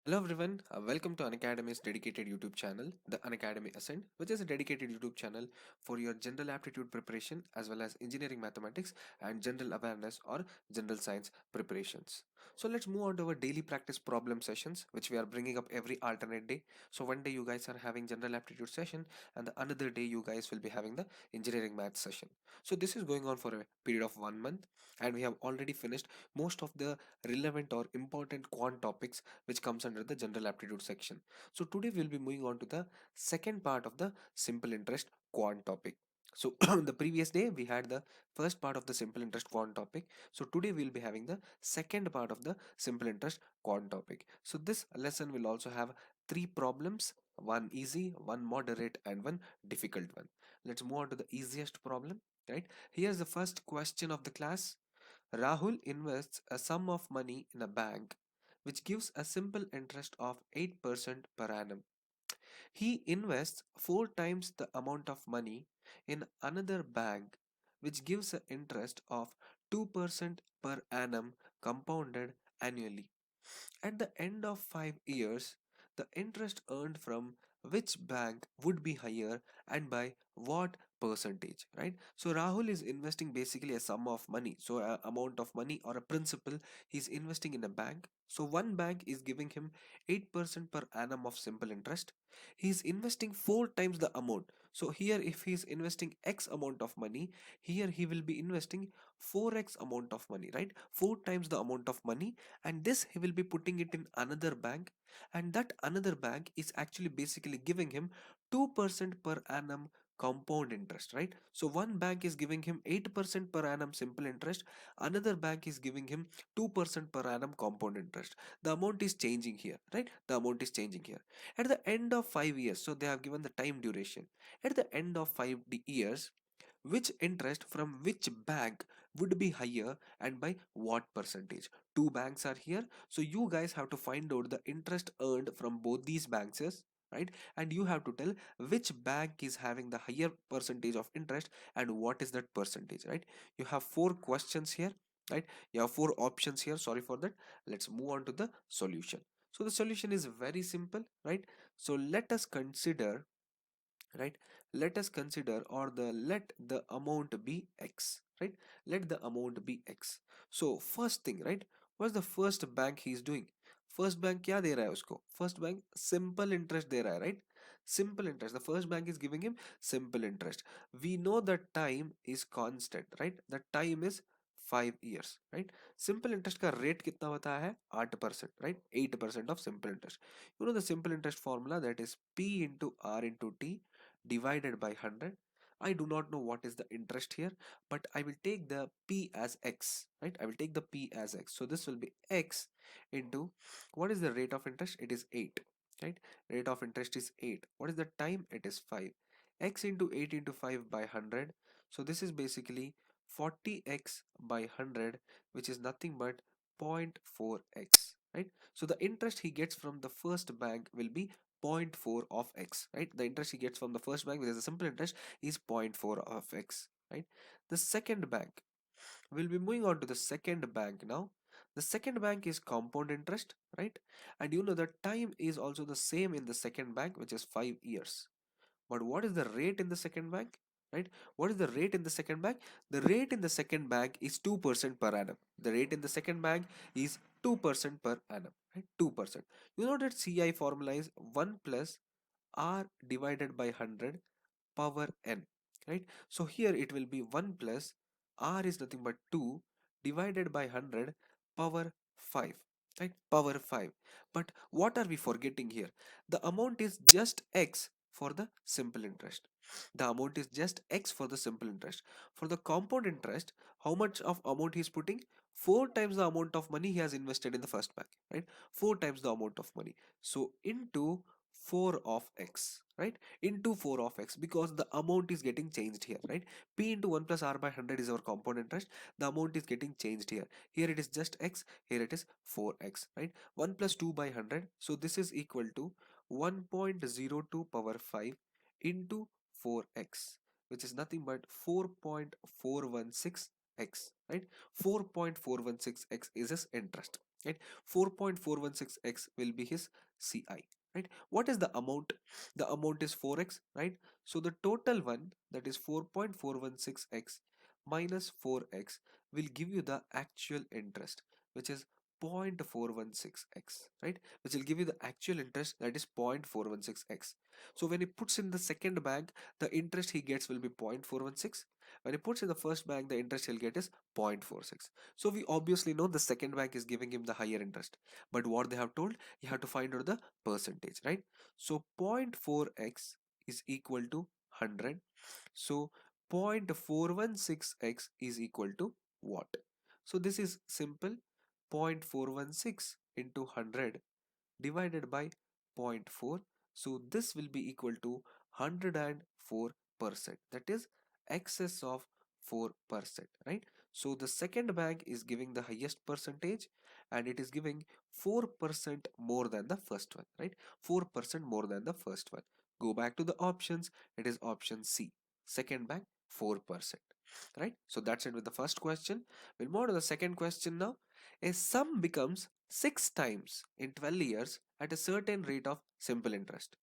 Hello everyone, welcome to Unacademy's dedicated YouTube channel, the Unacademy Ascent, which is a dedicated YouTube channel for your general aptitude preparation as well as engineering mathematics and general awareness or general science preparations. So let's move on to our daily practice problem sessions, which we are bringing up every alternate day. So one day you guys are having general aptitude session, and the another day you guys will be having the engineering math session. So this is going on for a period of 1 month, and we have already finished most of the relevant or important quant topics which comes under the general aptitude section. So today we'll be moving on to the second part of the simple interest quant topic. So the previous day we had the first part of the simple interest quant topic. So today we'll be having the second part of the simple interest quant topic. So this lesson will also have three problems, one easy, one moderate, and one difficult one. Let's move on to the easiest problem. Right, here's the first question of the class. Rahul invests a sum of money in a bank which gives a simple interest of 8% per annum. He invests four times the amount of money in another bank which gives an interest of 2% per annum compounded annually. At the end of 5 years, the interest earned from which bank would be higher and by what percentage, right? So Rahul is investing basically a sum of money, so a amount of money or a principal he's investing in a bank. So one bank is giving him 8% per annum of simple interest. He's investing four times the amount. So here if he's investing X amount of money, here he will be investing 4x amount of money, right? Four times the amount of money, and this he will be putting it in another bank, and that another bank is actually basically giving him 2% per annum compound interest, right? So one bank is giving him 8% per annum simple interest, another bank is giving him 2% per annum compound interest. The amount is changing here, right? The amount is changing here at the end of 5 years. So they have given the time duration. At the end of 5 years, which interest from which bank would be higher and by what percentage? Two banks are here, so you guys have to find out the interest earned from both these banks, right? And you have to tell which bank is having the higher percentage of interest and what is that percentage, right? You have four questions here, right? You have four options here, sorry for that. Let's move on to the solution. So the solution is very simple, right? So let us consider, right, let us consider, or the let the amount be x, right? Let the amount be x. So first thing, right, what's the first bank he's doing? First bank क्या दे रहा है उसको? First bank simple interest दे रहा है, right? Simple interest, the first bank is giving him simple interest. We know that time is constant, right? The time is 5 years, right? Simple interest का rate कितना होता है? 8%, right? 8% of simple interest. You know the simple interest formula, that is p into r into t divided by 100. I do not know what is the interest here, but I will take the p as x, right? I will take the p as x. So this will be x into, what is the rate of interest? It is 8, right? Rate of interest is 8. What is the time? It is 5. X into 8 into 5 by 100. So this is basically 40x by 100, which is nothing but 0.4x, right? So the interest he gets from the first bank will be zero point 0.4 of x, right? The interest he gets from the first bank, which is a simple interest, is zero point 0.4 of x, right? The second bank, we'll be moving on to the second bank now. The second bank is compound interest, right? And you know the time is also the same in the second bank, which is 5 years. But what is the rate in the second bank? Right? What is the rate in the second bank? The rate in the second bank is 2% per annum. The rate in the second bank is 2% per annum. Right? 2%. You know that CI formula is 1 plus R divided by 100 power n. Right? So here it will be 1 plus R is nothing but 2 divided by 100 power 5. Right? Power 5. But what are we forgetting here? The amount is just x for the simple interest. The amount is just x for the simple interest. For the compound interest, how much of amount he is putting? Four times the amount of money he has invested in the first bank, right? Four times the amount of money. So into 4 of x, right? Into 4 of x, because the amount is getting changed here, right? P into 1 plus r by 100 is our compound interest. The amount is getting changed here. Here it is just x, here it is 4x, right? 1 plus 2 by 100, so this is equal to 1.02 power 5 into 4x, which is nothing but 4.416x, right? 4.416x is his interest. right? 4.416x will be his CI, right? What is the amount? The amount is 4x, right? So the total one, that is 4.416x minus 4x, will give you the actual interest, which is 0.416x, right? Which will give you the actual interest, that is 0.416x. So when he puts in the second bank, the interest he gets will be 0.416. When he puts in the first bank, the interest he'll get is 0.46. So we obviously know the second bank is giving him the higher interest. But what they have told, you have to find out the percentage, right? So 0.4x is equal to 100. So 0.416x is equal to what? So this is simple. 0.416 into 100 divided by zero point 0.4. So this will be equal to 104%. That is excess of 4%, right? So the second bank is giving the highest percentage and it is giving 4% more than the first one, right? 4% more than the first one. Go back to the options. It is option C. Second bank 4%, right? So that's it with the first question. We'll move on to the second question now. A sum becomes 6 times in 12 years at a certain rate of simple interest.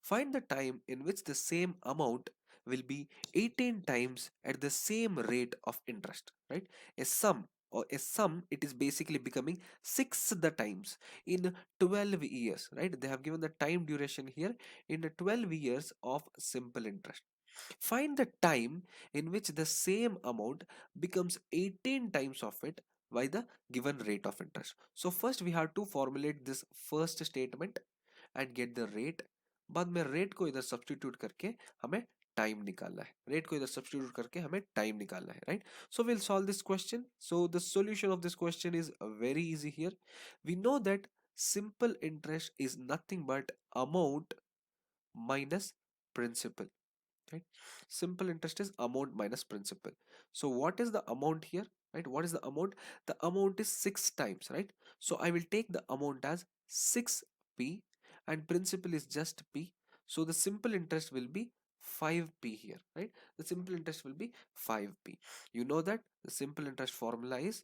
Find the time in which the same amount will be 18 times at the same rate of interest, right? A sum, or a sum, it is basically becoming 6 the times in 12 years, right? They have given the time duration here in the 12 years of simple interest. Find the time in which the same amount becomes 18 times of it by the given rate of interest. So first we have to formulate this first statement and get the rate. बाद में rate को इधर substitute करके हमें time निकालना है. Rate को इधर substitute करके हमें time निकालना है, right? So we'll solve this question. So the solution of this question is very easy here. We know that simple interest is nothing but amount minus principal, right? Simple interest is amount minus principal. So what is the amount here, right? What is the amount? The amount is 6 times, right? So I will take the amount as 6p and principal is just p. So the simple interest will be 5p here, right? The simple interest will be 5p. You know that the simple interest formula is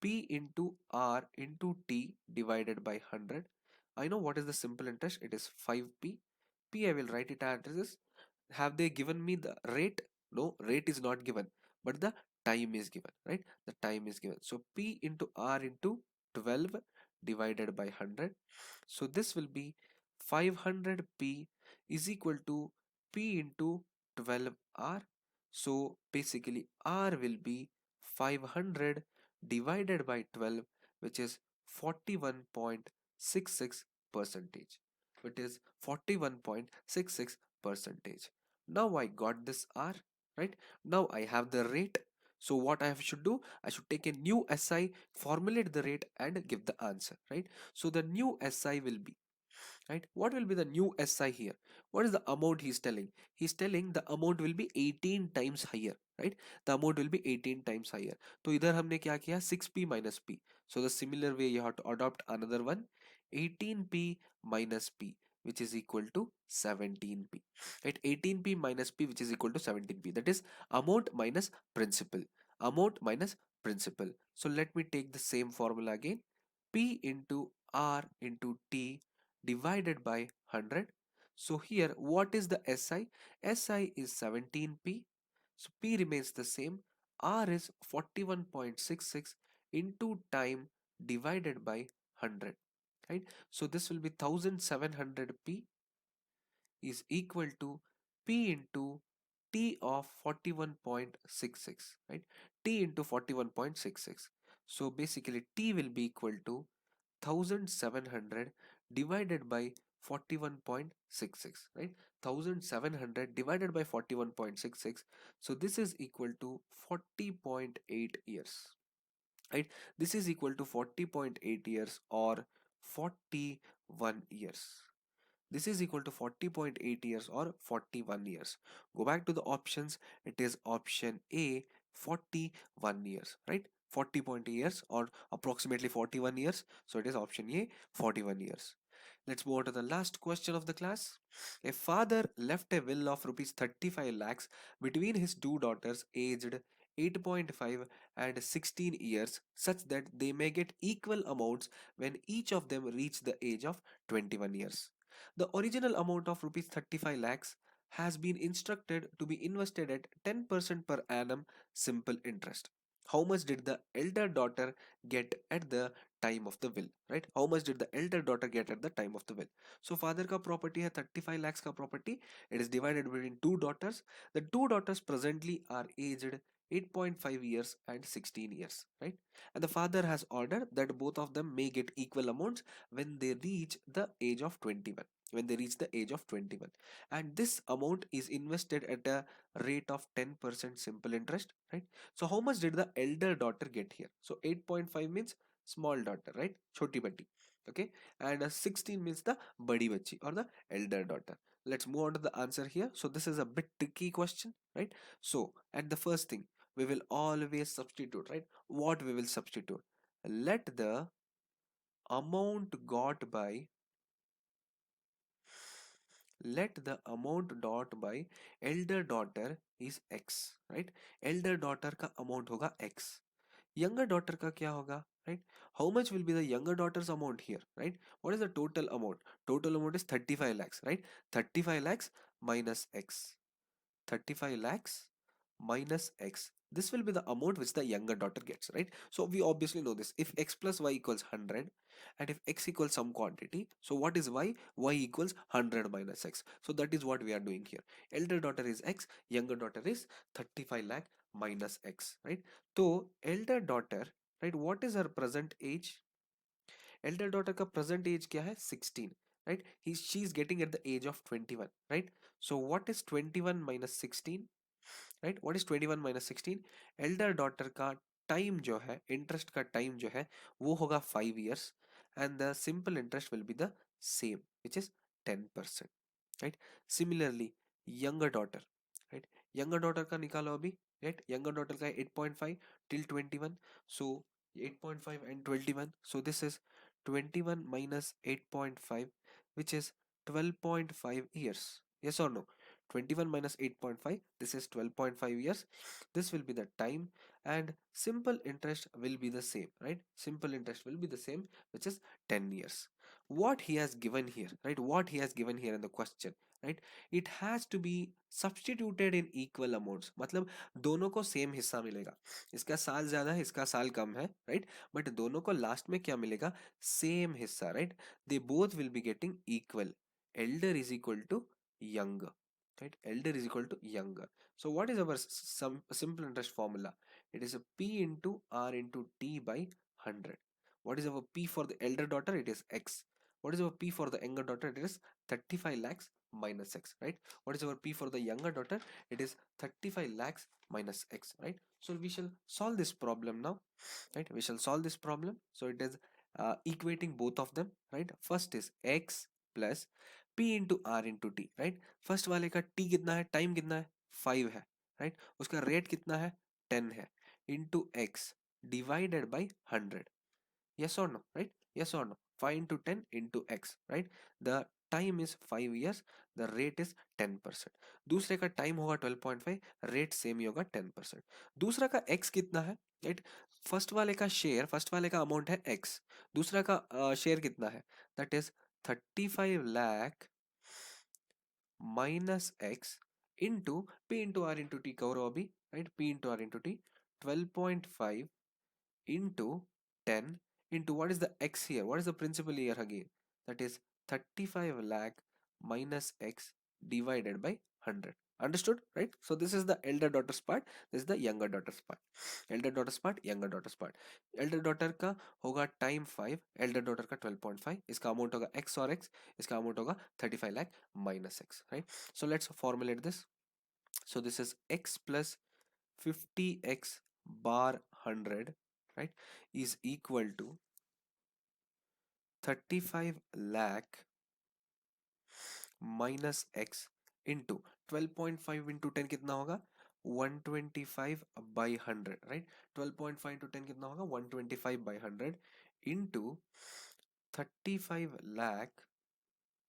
p into r into t divided by 100. I know what is the simple interest. It is 5p. P I will write it as this. Have they given me the rate? No, rate is not given, but the time is given, right? The time is given. So P into R into 12 divided by 100. So this will be 500P is equal to P into 12R. So basically R will be 500 divided by 12, which is 41.66 percentage. It is 41.66 percentage. Now I got this R, right? Now I have the rate. So what I should do? I should take a new SI, formulate the rate and give the answer, right? So the new SI will be, right? What will be the new SI here? What is the amount he's telling? He's telling the amount will be 18 times higher, right? The amount will be 18 times higher. So इधर हमने क्या किया? 6p minus p. So the similar way you have to adopt another one. 18p minus p, which is equal to 17p, right? 18p minus p, which is equal to 17p. That is amount minus principal. Amount minus principal. So let me take the same formula again. P into R into T divided by 100. So here what is the SI? SI is 17p. So P remains the same. R is 41.66 into time divided by 100, right? So this will be 1700p is equal to P into T of 41.66, right? T into 41.66. So basically T will be equal to 1700 divided by 41.66, right? 1700 divided by 41.66. So this is equal to 40.8 years, right? This is equal to 40.8 years or 41 years. This is equal to 40.8 years or 41 years. Go back to the options. It is option A, 41 years, right? 40.8 years or approximately 41 years. So it is option A, 41 years. Let's move on to the last question of the class. A father left a will of rupees 35 lakhs between his two daughters aged 8.5 and 16 years such that they may get equal amounts when each of them reach the age of 21 years. The original amount of rupees 35 lakhs has been instructed to be invested at 10% per annum simple interest. How much did the elder daughter get at the time of the will? Right? How much did the elder daughter get at the time of the will? So father ka property hai 35 lakhs ka property. It is divided between two daughters. The two daughters presently are aged 8.5 years and 16 years, right? And the father has ordered that both of them may get equal amounts when they reach the age of 21. When they reach the age of 21. And this amount is invested at a rate of 10% simple interest, right? So how much did the elder daughter get here? So 8.5 means small daughter, right? Choti bati. Okay. And 16 means the badi bachi or the elder daughter. Let's move on to the answer here. So this is a bit tricky question, right? So at the first thing, we will always substitute, right? What we will substitute? Let the amount got by let the amount dot by elder daughter is x, right? Elder daughter का amount होगा x. Younger daughter का क्या होगा, right? How much will be the younger daughter's amount here, right? What is the total amount? Total amount is 35 lakhs, right? 35 lakhs minus x. 35 lakhs minus x. This will be the amount which the younger daughter gets, right? So we obviously know this. If x plus y equals 100 and if x equals some quantity, so what is y? Y equals 100 minus x. So that is what we are doing here. Elder daughter is x, younger daughter is 35 lakh minus x, right? So elder daughter, right, what is her present age? Elder daughter का present age क्या है? 16, right? She is getting at the age of 21, right? So what is 21 minus 16? Right what is 21 minus 16? Elder daughter का time जो है, interest का time जो है, वो होगा 5 years and the simple interest will be the same which is 10%, right? Similarly younger daughter, right? Younger daughter का निकालो अभी, राइट? यंगर डॉटर का 8.5 till 21, so 8.5 and 21, so this is 21 minus 8.5 which is 12.5 years. Yes or no? 21 minus 8.5, this is 12.5 years. This will be the time and simple interest will be the same, right? Simple interest will be the same, which is 10 years. What he has given here, right? What he has given here in the question, right? It has to be substituted in equal amounts. मतलब दोनों को same हिस्सा मिलेगा. इसका साल ज्यादा है, इसका साल कम है, right? बट दोनों को लास्ट में क्या मिलेगा? सेम हिस्सा, right? They both will be getting equal. Elder is equal to younger, right? Elder is equal to younger. So what is our some simple interest formula? It is a p into r into t by 100. What is our p for the elder daughter? It is x. What is our p for the younger daughter? It is 35 lakhs minus x, right? What is our p for the younger daughter? It is 35 lakhs minus x, right? So we shall solve this problem now, right? We shall solve this problem. So it is equating both of them, right? First is x plus p into r into t, right? First वाले का t कितना है, time कितना है, 5 है, right? उसका rate कितना है, 10 है, into x divided by 100. Yes or no, right? Yes or no? 5 into 10 into x, right? The time is 5 years, the rate is 10%. दूसरे का टाइम होगा 12.5, रेट सेम ही होगा 10%. दूसरा का x कितना है, राइट? फर्स्ट वाले का अमाउंट है x, दूसरा का शेयर कितना है, that is 35 lakh minus x into p into r into t करो अभी, right? P into r into t 12.5 into 10 into what is the x here, what is the principal here again, that is 35 lakh minus x divided by 100. Understood, right? So this is the elder daughter's part, this is the younger daughter's part. Elder daughter's part, younger daughter's part. elder daughter का होगा time 5, elder daughter का 12.5, इसका amount होगा x और x, इसका amount होगा 35 lakh minus x, right? So let's formulate this. So this is x plus 50x bar 100, right, is equal to 35 lakh minus x into 12.5 into 10 कितना होगा, 125 by 100, right? 12.5 into 10 कितना होगा, 125 by 100 into 35 lakh.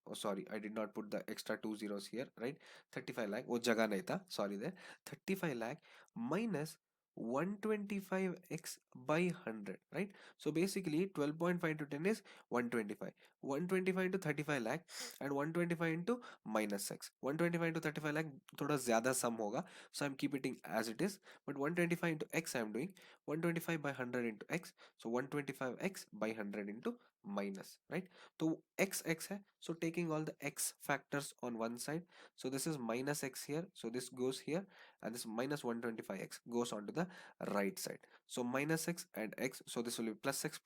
Oh sorry, I did not put the extra two zeros here, right? 35 lakh वो जगह नहीं था, sorry there. 35 lakh minus 125x by 100, right? So basically 12.5 to 10 is 125. 125 into 35 lakh and 125 into minus x. 125 into 35 lakh thoda zyada sum hoga, so I'm keeping it as it is. But 125 into x I'm doing 125 by 100 into x, so 125x by 100 into minus, right? So x hai, so taking all the x factors on one side, so this is minus x here, so this goes here, and this minus 125x goes onto the right side. So minus x and x, so this will be plus x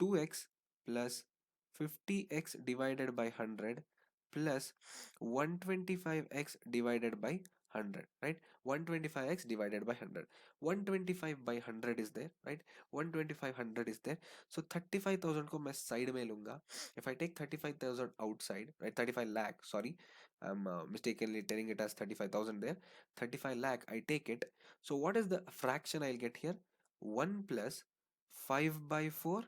2x plus 50x divided by 100 plus 125x divided by 100, right? 125x divided by 100, 125 by 100 is there, right? 125 is there, so 35,000 को मैं side में लूंगा. If I take 35,000 outside, right, 35 lakh, sorry, I'm mistakenly telling it as 35,000 there. 35 lakh I take it, so what is the fraction I'll get here? 1 plus 5 by 4,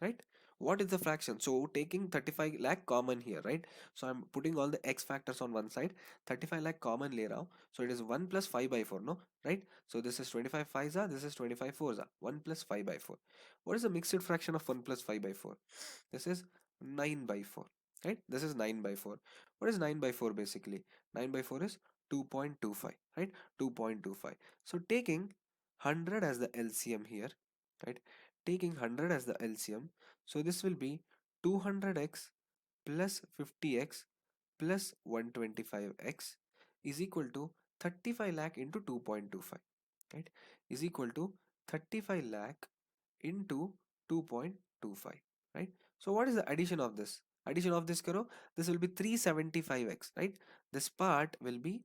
right? What is the fraction? So taking 35 lakh common here, right? So I'm putting all the x factors on one side, 35 lakh common le raha hu, so it is 1 plus 5 by 4, no, right? So this is 25 5s are, this is 25 4s are, 1 plus 5 by 4. What is the mixed fraction of 1 plus 5 by 4? This is 9 by 4, right? This is 9 by 4. What is 9 by 4? Basically 9 by 4 is 2.25, right? 2.25. So taking 100 as the LCM here, right? Taking 100 as the LCM, so this will be 200x plus 50x plus 125x is equal to 35 lakh into 2.25, right? Is equal to 35 lakh into 2.25, right? So what is the addition of this? Addition of this karo, this will be 375x, right? This part will be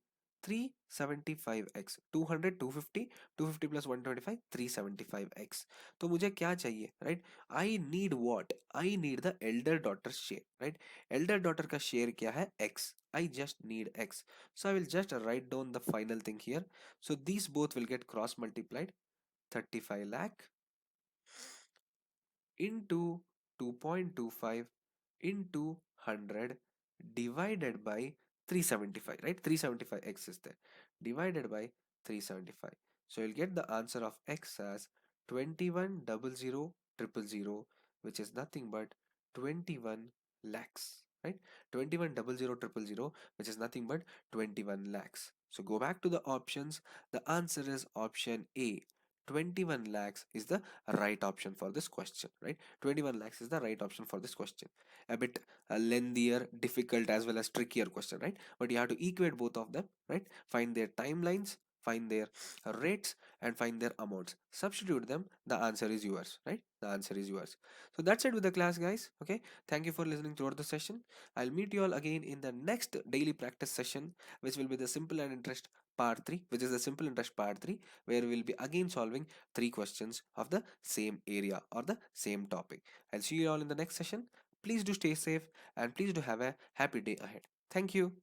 375x, 200, 250, 250 plus 125, 375x. तो मुझे क्या चाहिए, right? I need what? I need the elder daughter's share, right? Elder daughter का share क्या है? X. I just need X. So I will just write down the final thing here. So these both will get cross multiplied. 35 lakh into 2.25 into 100 divided by 375, right? 375x is there, divided by 375. So you'll get the answer of x as 21,00,000,000, which is nothing but 21 lakhs, right? 21,00,000,000, which is nothing but 21 lakhs. So go back to the options. The answer is option A. 21 lakhs is the right option for this question, right? 21 lakhs is the right option for this question. A bit lengthier, difficult, as well as trickier question, right? But you have to equate both of them, right? Find their timelines, find their rates, and find their amounts. Substitute them. The answer is yours, right? The answer is yours. So that's it with the class, guys. Okay. Thank you for listening throughout the session. I'll meet you all again in the next daily practice session, which will be the simple and interest part 3, which is the simple interest part 3, where we'll be again solving 3 questions of the same area or the same topic. I'll see you all in the next session. Please do stay safe and please do have a happy day ahead. Thank you.